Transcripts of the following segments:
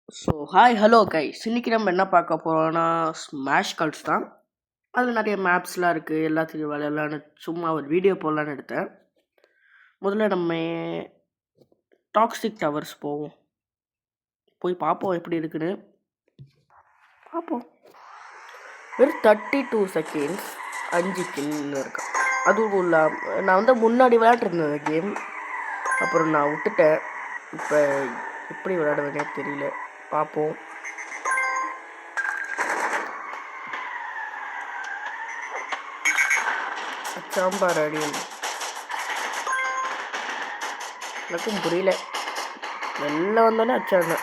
Hi hello guys, இன்னைக்கு நம்ம என்ன பார்க்க போகிறோம்னா ஸ்மாஷ் கார்ட்ஸ் தான். அதில் நிறைய மேப்ஸ்லாம் இருக்குது, எல்லாத்துக்கும் விளையாடலான்னு சும்மா ஒரு வீடியோ போடலான்னு எடுத்தேன். முதல்ல நம்ம டாக்ஸிக் டவர்ஸ் போய் பார்ப்போம் எப்படி இருக்குன்னு பார்ப்போம். வெறும் 32 செகண்ட்ஸ் 5 கின்னு இருக்கேன். அதுவும் இல்லாமல் நான் முன்னாடி விளையாட்டுருந்தேன் அந்த கேம், அப்புறம் நான் விட்டுட்டேன். இப்போ எப்படி விளையாடுவேனே தெரியல, பார்ப்போம். சாம்பார் அடி எனக்கும் புரியல. வெளில வந்தோடனே அச்சாங்க.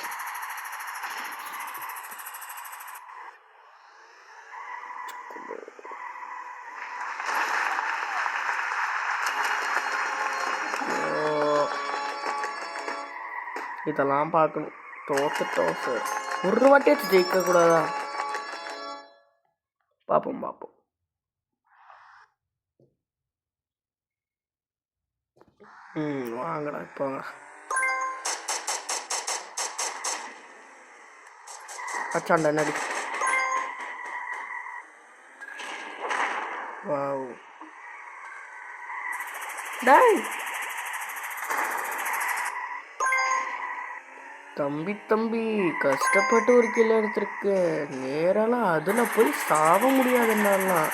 இதெல்லாம் பார்க்கணும். தோத்துட்டோம் சார். ஒரு வாட்டியாச்சும் ஜெயிக்க கூடாதா? பார்ப்போம். வாங்கடா இப்போங்க. அச்சாண்டா என்னடி? வாவ் டாய் தம்பி கஷ்டப்பட்டு ஒரு கிலோ எடுத்திருக்கு. நேரெல்லாம் அதுல போய் சாவ முடியாதுன்னாலாம்.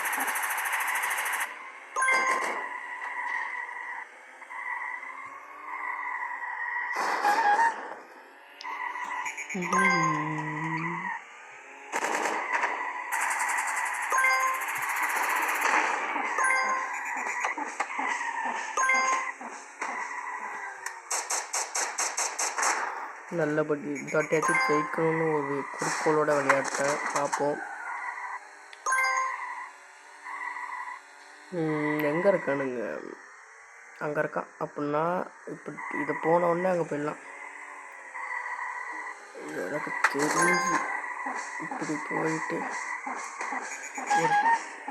நல்லபடி தாட்டியாச்சும் ஜெயிக்கணும்னு ஒரு குறிக்கோளோட விளையாட்டை பார்ப்போம். எங்கே இருக்கானுங்க? அங்கே இருக்கான். அப்படின்னா இப்போ இதை போன உடனே அங்கே போயிடலாம். எனக்கு தெரிஞ்சு இப்படி போயிட்டு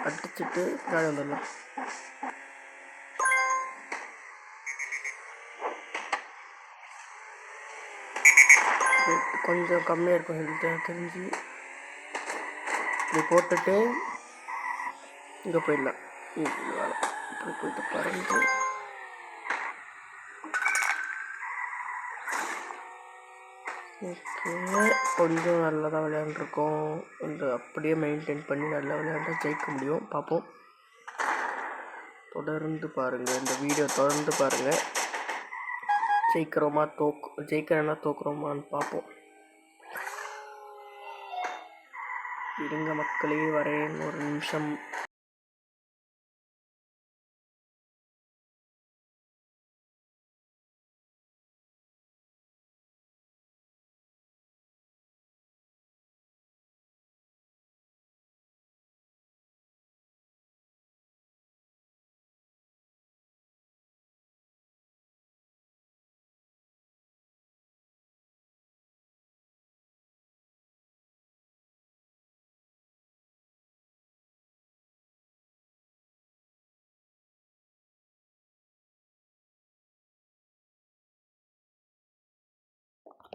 அடிச்சுட்டு பின்னாடி வந்துடலாம். கொஞ்சம் கம்மியாக இருக்கும் ஹெல்த்து தெரிஞ்சு. இப்படி போட்டுட்டு இங்கே போயிடலாம். இப்படி போயிட்டு பறந்து கொஞ்சம் நல்லா தான் விளையாண்டுருக்கோம். இந்த அப்படியே மெயின்டைன் பண்ணி நல்லா விளையாண்டா ஜெயிக்க முடியும். பார்ப்போம். தொடர்ந்து பாருங்கள், இந்த வீடியோ தொடர்ந்து பாருங்கள். ஜெயிக்கிறேன்னா தோக்குறோமான்னு பார்ப்போம். இருங்க மக்களே, வரேன் ஒரு நிமிஷம்.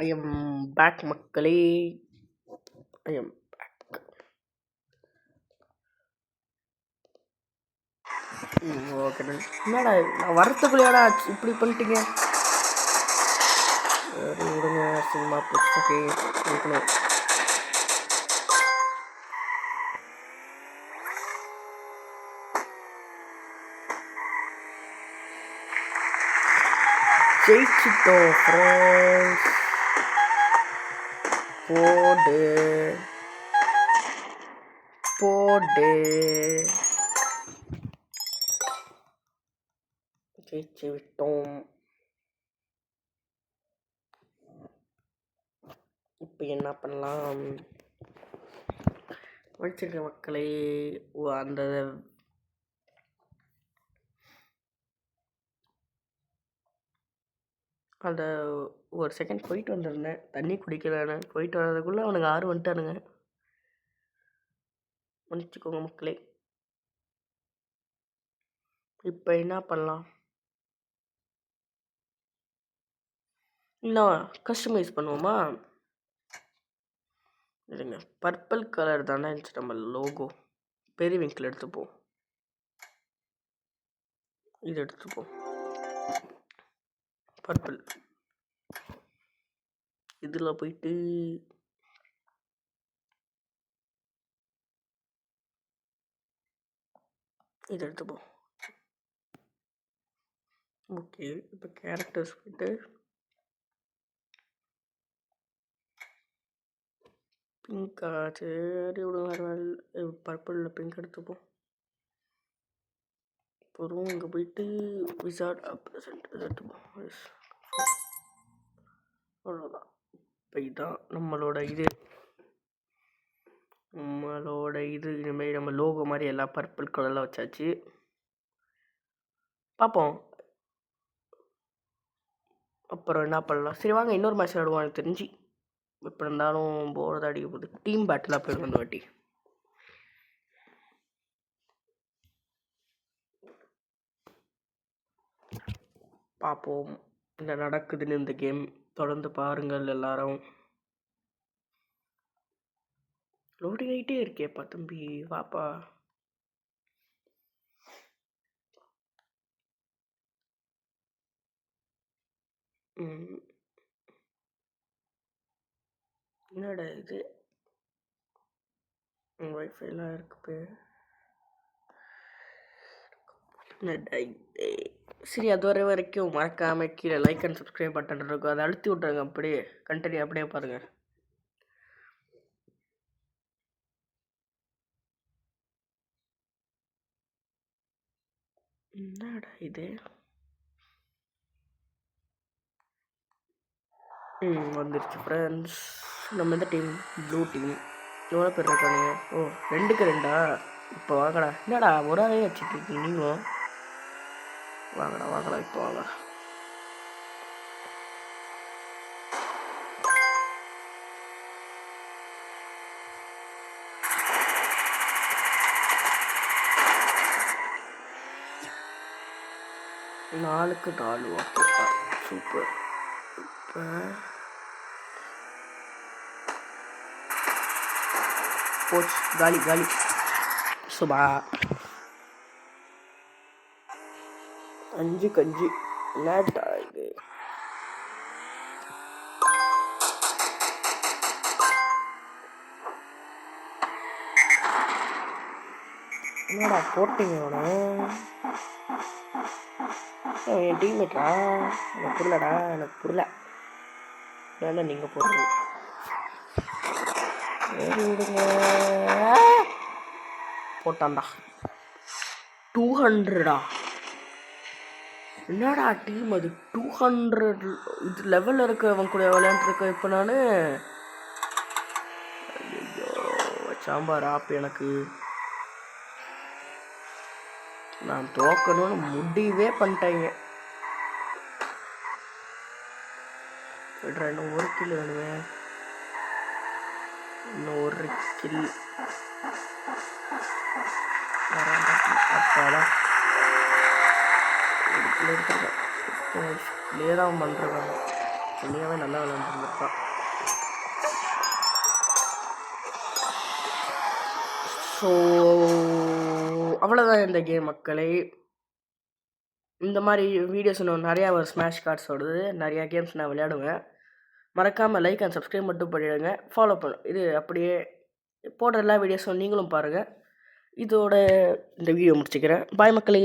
I am back மக்களே. I am back. ஓகே. என்னடா நான் வரத்துக்குள்ளையாடா இப்படி பண்ணிட்டீங்க? சரி விடுங்க, சினிமா புத்தகே இருக்கணும். ஜெயிச்சிட்டோம் ஃப்ரெண்ட்ஸ். போடு ஜெயிச்சு விட்டோம். இப்போ என்ன பண்ணலாம்? வச்சிருக்க மக்களை அந்த அந்த ஒரு செகண்ட் போயிட்டு வந்துருந்தேன். தண்ணி குடிக்கலான்னு போயிட்டு வர்றதுக்குள்ளே அவனுக்கு 6 வந்துட்டானுங்க. மன்னிச்சுக்கோங்க மக்களே. இப்போ என்ன பண்ணலாம்? இன்னும் கஸ்டமைஸ் பண்ணுவோமா? இல்லைங்க, பர்பிள் கலர் தானே இருந்துச்சு நம்ம லோகோ. பெரிவிங்கில் எடுத்துப்போம். இது எடுத்துப்போம். பர்பிள். இதில் போயிட்டு இது எடுத்துப்போம். ஓகே, இப்போ கேரக்டர்ஸ் போயிட்டு பிங்க்கா, சரி விடுங்க, பர்பிளில் பிங்க் எடுத்துப்போம். அப்புறம் இங்கே போயிட்டு விசார்ட் ப்ரெசென்ட் எடுத்துப்போம். அவ்வளோதான். இப்போ இதுதான் நம்மளோட இனிமேல் நம்ம லோகோ மாதிரி எல்லாம் பர்பிள் கலரில் வச்சாச்சு. பார்ப்போம் அப்புறம் என்ன பண்ணலாம். சரி வாங்க இன்னொரு மேட்ச் விளாடுவோம். எனக்கு தெரிஞ்சு எப்படி இருந்தாலும் போர்டு அடிக்க போகுது. டீம் பேட்டிலாக போயிடும் இந்த வாட்டி. பார்ப்போம் என்ன நடக்குதுன்னு இந்த கேம். தொடர்ந்து பாருங்கள் எல்லாரும். லோடிங் ஆகிட்டே இருக்கேப்பா தம்பி, வாப்பா. என்னடா இது, வைஃபைலாம் இருக்கு. சரி, அது வரைக்கும் மறக்காமல் கீழே லைக் அண்ட் சப்ஸ்கிரைப் பட்டன் இருக்கும், அதை அழுத்தி விட்ருங்க. அப்படியே கண்டினியூ அப்படியே பாருங்கள். என்னடா இது, வந்துருச்சு ஃப்ரெண்ட்ஸ். நம்ம இந்த டீம் ப்ளூ டீம். எவ்வளோ பேர் இருக்கானுங்க? ஓ 2க்கு 2. இப்போ வாங்கடா. என்னடா ஒரு ஆளே வச்சுட்டு இருக்கீங்க நீங்களும்? வாங்கடா இப்போ வாங்க. நாலுக்கு 4. Okay super. இப்போ போச்சு, காலி சுபா. 5க்கு 5. லேட்டா இது. என்னடா போட்டீங்க அவனை? என் டீம்மேட்டா? எனக்கு புரியல. வேணா நீங்கள் போடுங்க. சரி விடுங்க. போட்டான்டா 200. என்னடா டீம் அது 200 இது லெவலில் இருக்கவன் கூட விளையாண்டுருக்கேன் இப்போ நான். ஐயோ சாம்பார் ஆப். எனக்கு நான் தோக்கணும்னு முடிவே பண்ணிட்டேங்க. இன்னும் 1 கில் வேணுமே. இன்னும் 1 கில். அப்பாடா தான் பண்ணுறாங்க. உண்மையாகவே நல்லா விளையாண்டுருந்துருக்கான். ஸோ அவ்வளோதான் இந்த கேம் மக்களே. இந்த மாதிரி வீடியோஸ் இன்னும் நிறையா ஸ்மாஷ் கார்ட்ஸோடது நிறையா கேம்ஸ் நான் விளையாடுவேன். மறக்காமல் லைக் அண்ட் சப்ஸ்கிரைப் மட்டும் பண்ணிவிடுங்க. ஃபாலோ இது அப்படியே போடுற எல்லா வீடியோஸும் நீங்களும் பாருங்கள். இதோட இந்த வீடியோ முடிச்சுக்கிறேன். பாய் மக்களே.